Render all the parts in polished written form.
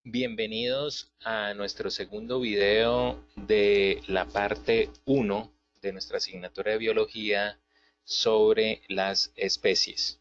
Bienvenidos a nuestro segundo video de la parte 1 de nuestra asignatura de biología sobre las especies.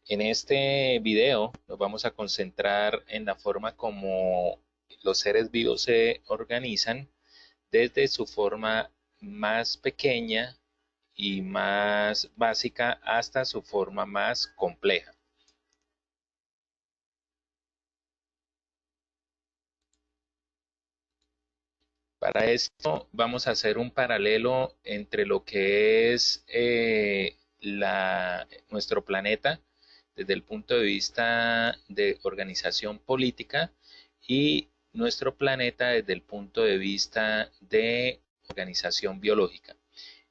En este video nos vamos a concentrar en la forma como los seres vivos se organizan desde su forma más pequeña y más básica hasta su forma más compleja. Para esto vamos a hacer un paralelo entre lo que es nuestro planeta desde el punto de vista de organización política y nuestro planeta desde el punto de vista de organización biológica.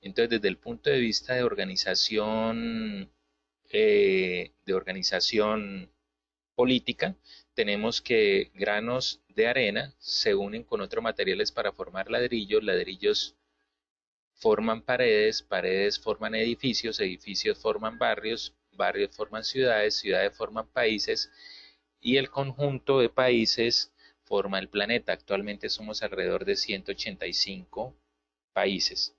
Entonces, desde el punto de vista de organización política, tenemos que granos de arena se unen con otros materiales para formar ladrillos, ladrillos forman paredes, paredes forman edificios, edificios forman barrios, barrios forman ciudades, ciudades forman países y el conjunto de países forma el planeta. Actualmente somos alrededor de 185 países.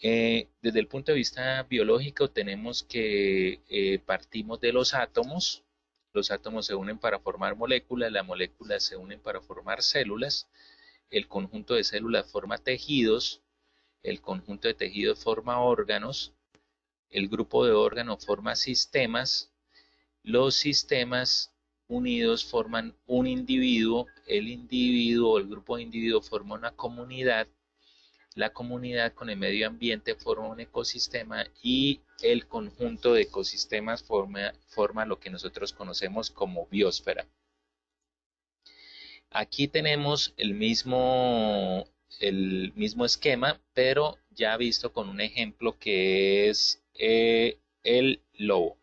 Desde el punto de vista biológico tenemos que partimos de los átomos se unen para formar moléculas, las moléculas se unen para formar células, el conjunto de células forma tejidos, el conjunto de tejidos forma órganos, el grupo de órganos forma sistemas, los sistemas unidos forman un individuo, el individuo o el grupo de individuos forma una comunidad, la comunidad con el medio ambiente forma un ecosistema y el conjunto de ecosistemas forma lo que nosotros conocemos como biosfera. Aquí tenemos el mismo esquema, pero ya visto con un ejemplo que es el lobo,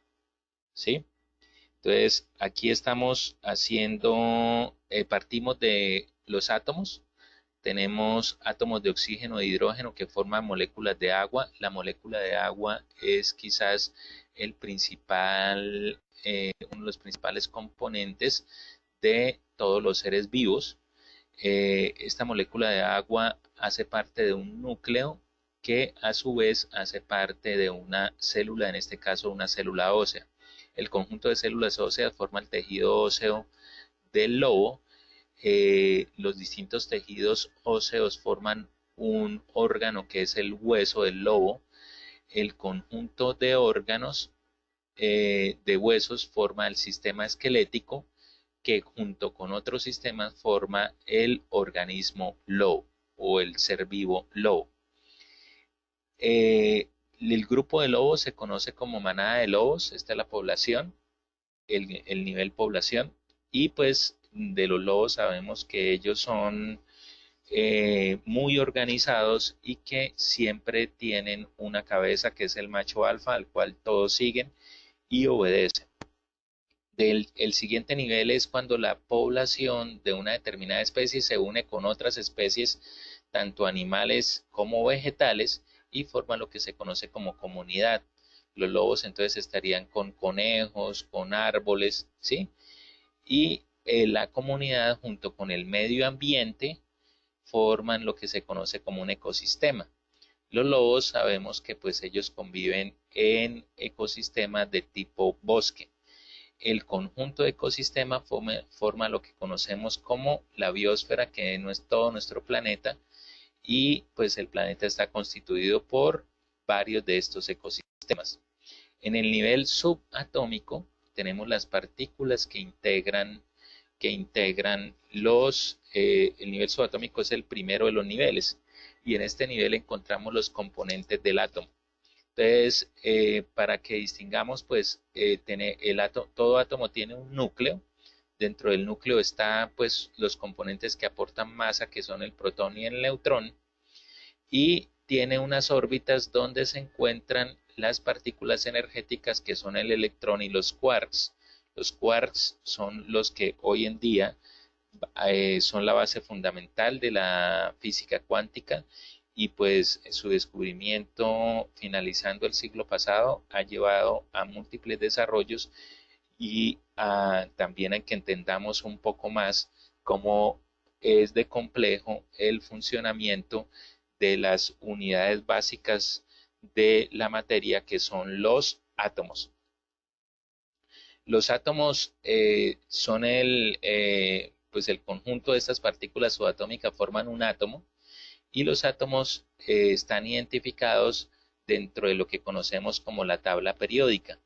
¿sí? Entonces, aquí estamos partimos de los átomos. Tenemos átomos de oxígeno e hidrógeno que forman moléculas de agua. La molécula de agua es quizás uno de los principales componentes de todos los seres vivos. Esta molécula de agua hace parte de un núcleo que a su vez hace parte de una célula, en este caso una célula ósea. El conjunto de células óseas forma el tejido óseo del lobo. Los distintos tejidos óseos forman un órgano que es el hueso del lobo. El conjunto de órganos de huesos forma el sistema esquelético que junto con otros sistemas forma el organismo lobo o el ser vivo lobo. El grupo de lobos se conoce como manada de lobos, esta es la población, el nivel población, y pues de los lobos sabemos que ellos son muy organizados y que siempre tienen una cabeza que es el macho alfa al cual todos siguen y obedecen. El siguiente nivel es cuando la población de una determinada especie se une con otras especies, tanto animales como vegetales, y forman lo que se conoce como comunidad. Los lobos entonces estarían con conejos, con árboles, ¿sí? Y la comunidad junto con el medio ambiente forman lo que se conoce como un ecosistema. Los lobos sabemos que pues ellos conviven en ecosistemas de tipo bosque. El conjunto de ecosistema forma lo que conocemos como la biosfera, que no es todo nuestro planeta, y pues el planeta está constituido por varios de estos ecosistemas. En el nivel subatómico tenemos las partículas que integran el nivel subatómico es el primero de los niveles, y en este nivel encontramos los componentes del átomo. Entonces, para que distingamos, pues, todo átomo tiene un núcleo. Dentro del núcleo está, pues, los componentes que aportan masa, que son el protón y el neutrón, y tiene unas órbitas donde se encuentran las partículas energéticas, que son el electrón y los quarks. Los quarks son los que hoy en día son la base fundamental de la física cuántica y pues su descubrimiento finalizando el siglo pasado ha llevado a múltiples desarrollos y también hay que entendamos un poco más cómo es de complejo el funcionamiento de las unidades básicas de la materia, que son los átomos. Los átomos son pues el conjunto de estas partículas subatómicas forman un átomo, y los átomos están identificados dentro de lo que conocemos como la tabla periódica.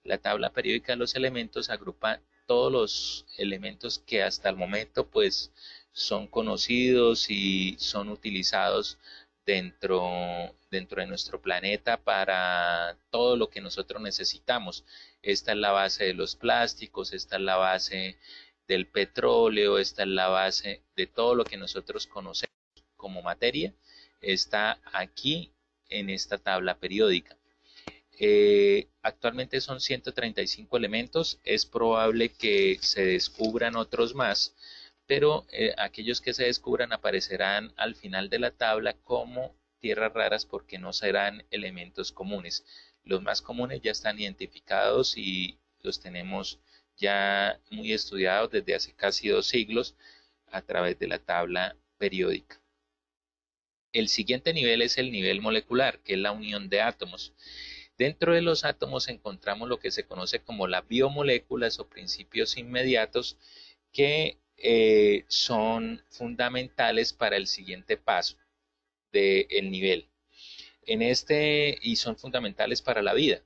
La tabla periódica de los elementos agrupa todos los elementos que hasta el momento pues son conocidos y son utilizados dentro de nuestro planeta para todo lo que nosotros necesitamos. Esta es la base de los plásticos, esta es la base del petróleo, esta es la base de todo lo que nosotros conocemos como materia, está aquí en esta tabla periódica. Actualmente son 135 elementos, es probable que se descubran otros más, pero aquellos que se descubran aparecerán al final de la tabla como tierras raras porque no serán elementos comunes. Los más comunes ya están identificados y los tenemos ya muy estudiados desde hace casi 2 siglos a través de la tabla periódica. El siguiente nivel es el nivel molecular, que es la unión de átomos. Dentro de los átomos encontramos lo que se conoce como las biomoléculas o principios inmediatos, que son fundamentales para el siguiente paso del nivel. Y son fundamentales para la vida.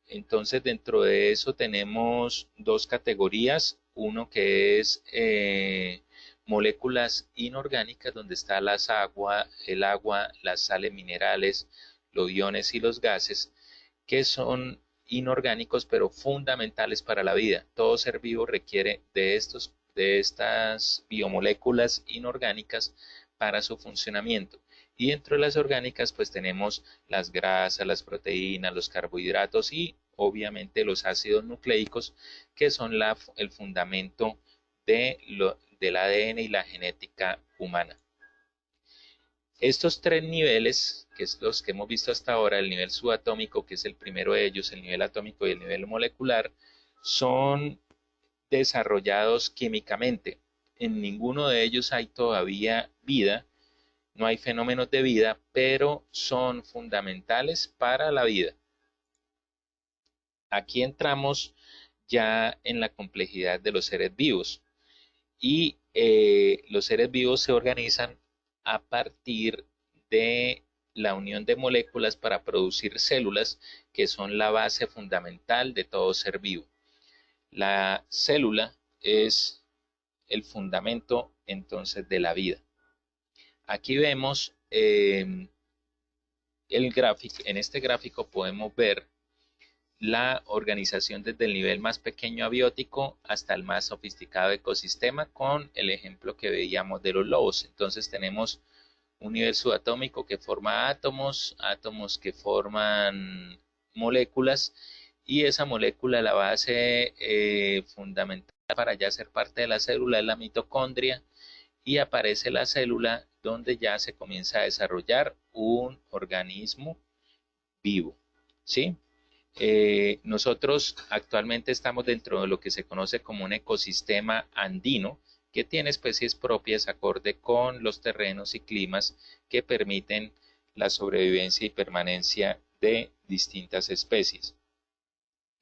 Entonces, dentro de eso tenemos dos categorías. Uno que es moléculas inorgánicas, donde está el agua, las sales minerales, los iones y los gases, que son inorgánicos pero fundamentales para la vida. Todo ser vivo requiere de estas biomoléculas inorgánicas para su funcionamiento. Y dentro de las orgánicas pues tenemos las grasas, las proteínas, los carbohidratos y obviamente los ácidos nucleicos, que son el fundamento del ADN y la genética humana. Estos tres niveles, que es los que hemos visto hasta ahora, el nivel subatómico, que es el primero de ellos, el nivel atómico y el nivel molecular, son desarrollados químicamente. En ninguno de ellos hay todavía vida, no hay fenómenos de vida, pero son fundamentales para la vida. Aquí entramos ya en la complejidad de los seres vivos, y los seres vivos se organizan a partir de la unión de moléculas para producir células, que son la base fundamental de todo ser vivo. La célula es el fundamento entonces de la vida. Aquí vemos el gráfico. En este gráfico podemos ver la organización desde el nivel más pequeño abiótico hasta el más sofisticado ecosistema, con el ejemplo que veíamos de los lobos. Entonces tenemos un nivel subatómico que forma átomos, átomos que forman moléculas, y esa molécula, la base fundamental para ya ser parte de la célula, es la mitocondria, y aparece la célula donde ya se comienza a desarrollar un organismo vivo, ¿sí? Nosotros actualmente estamos dentro de lo que se conoce como un ecosistema andino, que tiene especies propias acorde con los terrenos y climas que permiten la sobrevivencia y permanencia de distintas especies.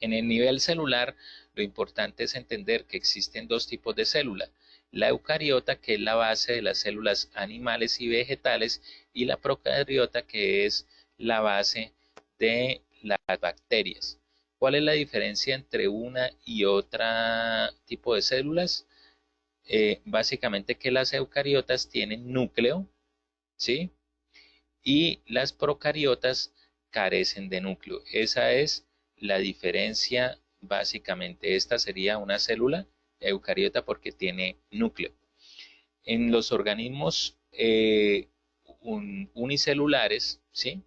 En el nivel celular, lo importante es entender que existen dos tipos de célula: la eucariota, que es la base de las células animales y vegetales, y la procariota, que es la base de las bacterias. ¿Cuál es la diferencia entre una y otra tipo de células? Básicamente que las eucariotas tienen núcleo, ¿sí? Y las procariotas carecen de núcleo. Esa es la diferencia básicamente. Esta sería una célula eucariota porque tiene núcleo. En los organismos unicelulares, ¿sí?,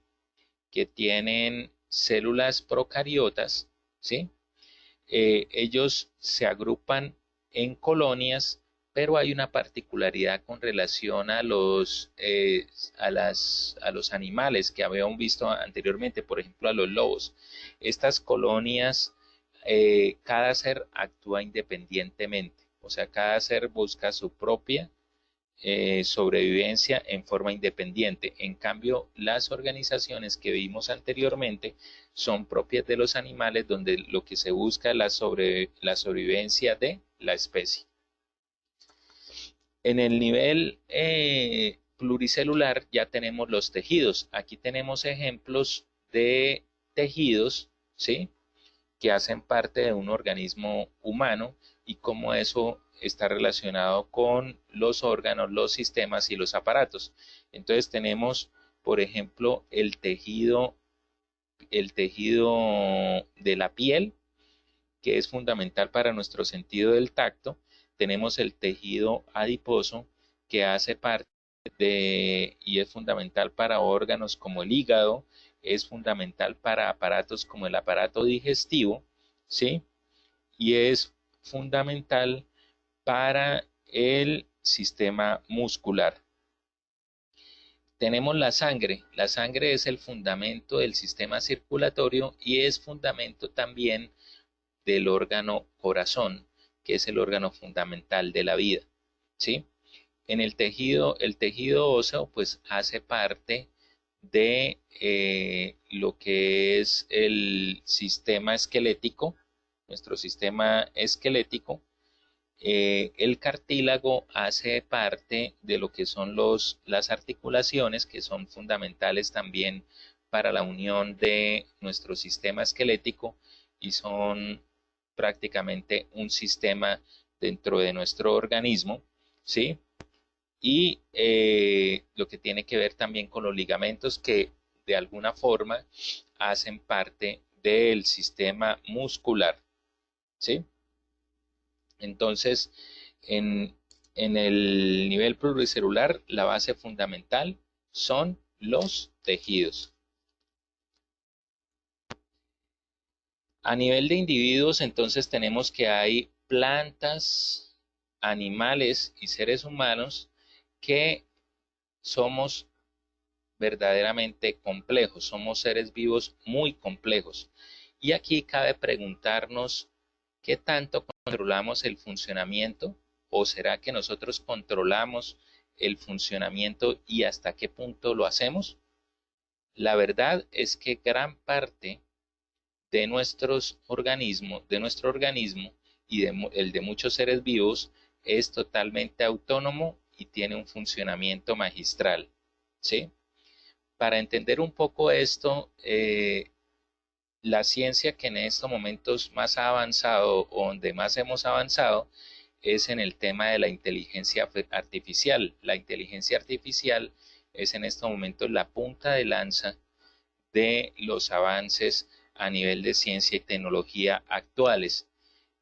que tienen células procariotas, ¿sí?, ellos se agrupan en colonias, pero hay una particularidad con relación a los animales que habíamos visto anteriormente, por ejemplo a los lobos. Estas colonias cada ser actúa independientemente, o sea, cada ser busca su propia sobrevivencia en forma independiente. En cambio, las organizaciones que vimos anteriormente son propias de los animales, donde lo que se busca es la sobrevivencia de la especie. En el nivel pluricelular ya tenemos los tejidos. Aquí tenemos ejemplos de tejidos, ¿sí?, que hacen parte de un organismo humano y cómo eso está relacionado con los órganos, los sistemas y los aparatos. Entonces tenemos, por ejemplo, el tejido de la piel, que es fundamental para nuestro sentido del tacto. Tenemos el tejido adiposo, que hace parte y es fundamental para órganos como el hígado, es fundamental para aparatos como el aparato digestivo, ¿sí? Y es fundamental para el sistema muscular. Tenemos la sangre. La sangre es el fundamento del sistema circulatorio y es fundamento también del órgano corazón, que es el órgano fundamental de la vida, ¿sí? En el tejido óseo, pues hace parte de lo que es el sistema esquelético, nuestro sistema esquelético. El cartílago hace parte de lo que son las articulaciones, que son fundamentales también para la unión de nuestro sistema esquelético y son prácticamente un sistema dentro de nuestro organismo, ¿sí? Y lo que tiene que ver también con los ligamentos, que de alguna forma hacen parte del sistema muscular, ¿sí? Entonces, en el nivel pluricelular, la base fundamental son los tejidos. A nivel de individuos, entonces tenemos que hay plantas, animales y seres humanos que somos verdaderamente complejos, somos seres vivos muy complejos. Y aquí cabe preguntarnos, ¿qué tanto controlamos el funcionamiento? ¿O será que nosotros controlamos el funcionamiento y hasta qué punto lo hacemos? La verdad es que gran parte de nuestros organismos, de nuestro organismo y el de muchos seres vivos es totalmente autónomo y tiene un funcionamiento magistral, ¿sí? Para entender un poco esto, la ciencia que en estos momentos más ha avanzado o donde más hemos avanzado es en el tema de la inteligencia artificial. La inteligencia artificial es en estos momentos la punta de lanza de los avances a nivel de ciencia y tecnología actuales.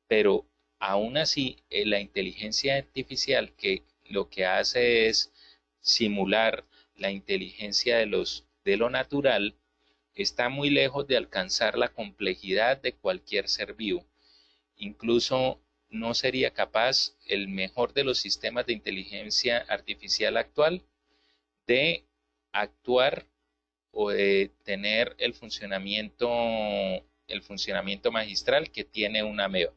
Pero aún así, la inteligencia artificial, que lo que hace es simular la inteligencia de lo natural, está muy lejos de alcanzar la complejidad de cualquier ser vivo. Incluso no sería capaz el mejor de los sistemas de inteligencia artificial actual de actuar o de tener el funcionamiento magistral que tiene una ameba.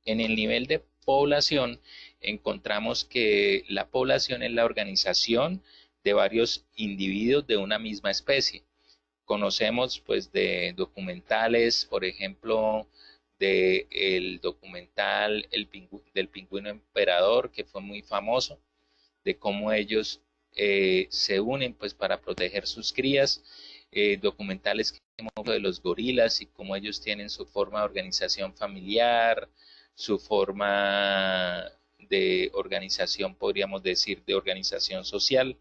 En el nivel de población encontramos que la población es la organización de varios individuos de una misma especie. Conocemos pues de documentales, por ejemplo, del documental del pingüino emperador, que fue muy famoso, de cómo ellos se unen pues para proteger sus crías, documentales que hemos de los gorilas y cómo ellos tienen su forma de organización familiar, su forma de organización, podríamos decir, de organización social.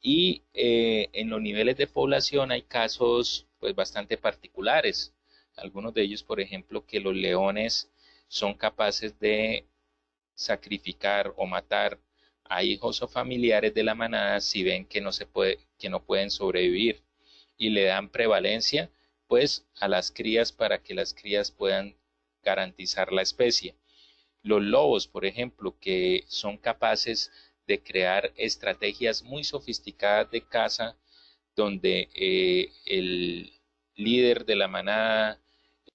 Y en los niveles de población hay casos pues bastante particulares. Algunos de ellos, por ejemplo, que los leones son capaces de sacrificar o matar a hijos o familiares de la manada si ven que no pueden sobrevivir, y le dan prevalencia pues a las crías para que las crías puedan garantizar la especie. Los lobos, por ejemplo, que son capaces de crear estrategias muy sofisticadas de caza, donde líder de la manada,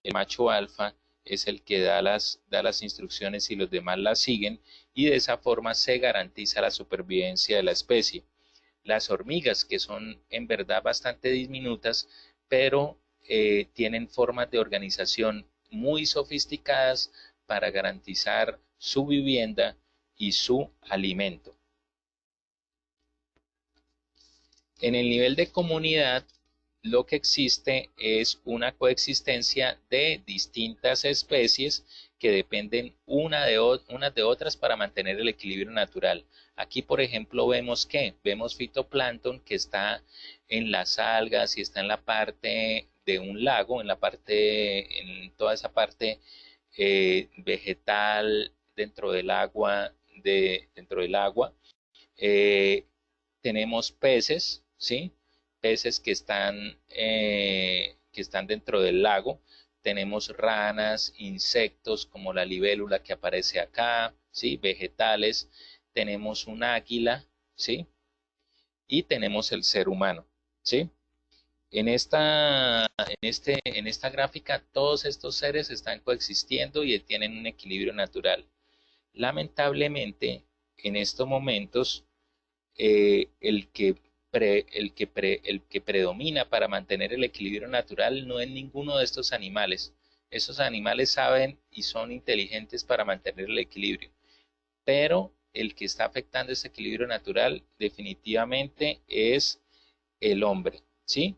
el macho alfa, es el que da las instrucciones y los demás las siguen, y de esa forma se garantiza la supervivencia de la especie. Las hormigas, que son en verdad bastante diminutas, pero tienen formas de organización muy sofisticadas para garantizar su vivienda y su alimento. En el nivel de comunidad, lo que existe es una coexistencia de distintas especies que dependen unas de otras para mantener el equilibrio natural. Aquí, por ejemplo, vemos fitoplancton que está en las algas y está en la parte de un lago, en toda esa parte vegetal dentro del agua. Eh, Tenemos peces, ¿sí? Peces que están dentro del lago. Tenemos ranas, insectos como la libélula que aparece acá, ¿sí? Vegetales. Tenemos un águila, ¿sí? Y tenemos el ser humano, ¿sí? En esta gráfica todos estos seres están coexistiendo y tienen un equilibrio natural. Lamentablemente, en estos momentos, el que predomina para mantener el equilibrio natural no es ninguno de estos animales. Esos animales saben y son inteligentes para mantener el equilibrio, pero el que está afectando ese equilibrio natural definitivamente es el hombre, ¿sí?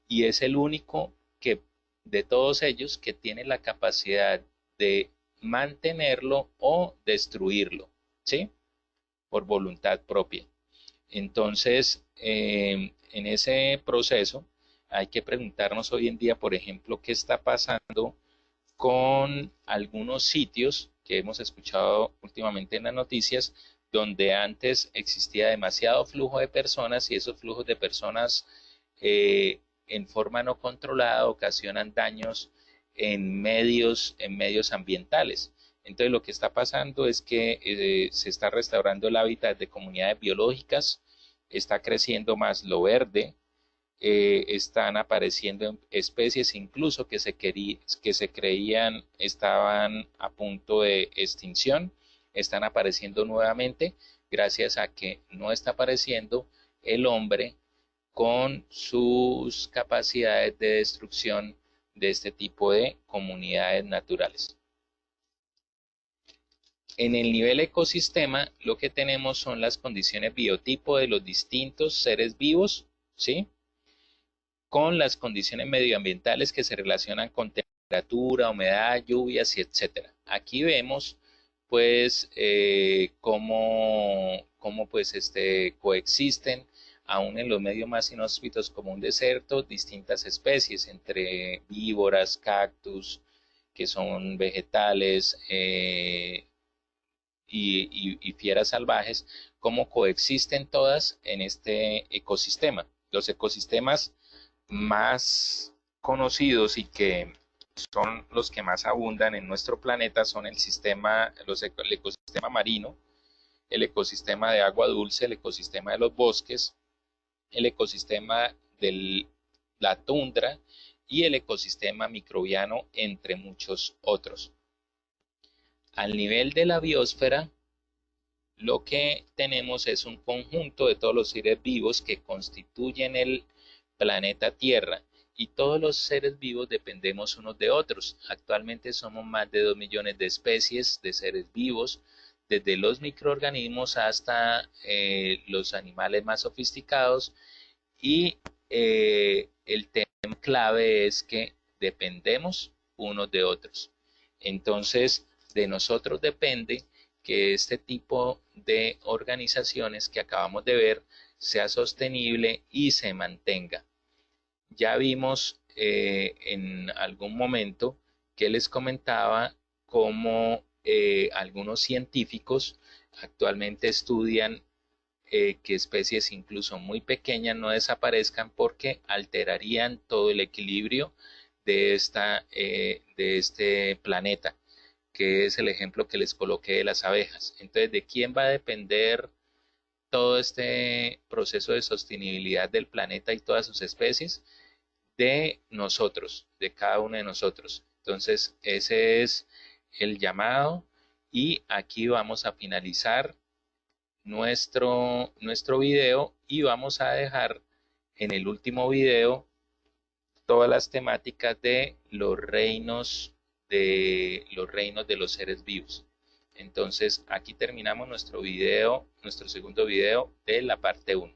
Y es el único que de todos ellos que tiene la capacidad de mantenerlo o destruirlo, ¿sí? Por voluntad propia. Entonces, en ese proceso hay que preguntarnos hoy en día, por ejemplo, qué está pasando con algunos sitios que hemos escuchado últimamente en las noticias, donde antes existía demasiado flujo de personas y esos flujos de personas en forma no controlada ocasionan daños en medios ambientales. Entonces lo que está pasando es que se está restaurando el hábitat de comunidades biológicas, está creciendo más lo verde, están apareciendo especies incluso que se creían estaban a punto de extinción, están apareciendo nuevamente gracias a que no está apareciendo el hombre con sus capacidades de destrucción de este tipo de comunidades naturales. En el nivel ecosistema, lo que tenemos son las condiciones biotipo de los distintos seres vivos, ¿sí? Con las condiciones medioambientales que se relacionan con temperatura, humedad, lluvias y etcétera. Aquí vemos pues cómo pues coexisten aún en los medios más inhóspitos como un desierto distintas especies entre víboras, cactus, que son vegetales, y fieras salvajes, cómo coexisten todas en este ecosistema. Los ecosistemas más conocidos y que son los que más abundan en nuestro planeta son el ecosistema marino, el ecosistema de agua dulce, el ecosistema de los bosques, el ecosistema de la tundra y el ecosistema microbiano, entre muchos otros. Al nivel de la biosfera, lo que tenemos es un conjunto de todos los seres vivos que constituyen el planeta Tierra, y todos los seres vivos dependemos unos de otros. Actualmente somos más de 2 millones de especies de seres vivos, desde los microorganismos hasta los animales más sofisticados, y el tema clave es que dependemos unos de otros. Entonces, de nosotros depende que este tipo de organizaciones que acabamos de ver sea sostenible y se mantenga. Ya vimos en algún momento que les comentaba cómo algunos científicos actualmente estudian que especies incluso muy pequeñas no desaparezcan porque alterarían todo el equilibrio de este planeta, que es el ejemplo que les coloqué de las abejas. Entonces, ¿de quién va a depender todo este proceso de sostenibilidad del planeta y todas sus especies? de nosotros, de cada uno de nosotros. Entonces, ese es el llamado y aquí vamos a finalizar nuestro video y vamos a dejar en el último video todas las temáticas de los seres vivos. Entonces, aquí terminamos nuestro video, nuestro segundo video de la parte 1.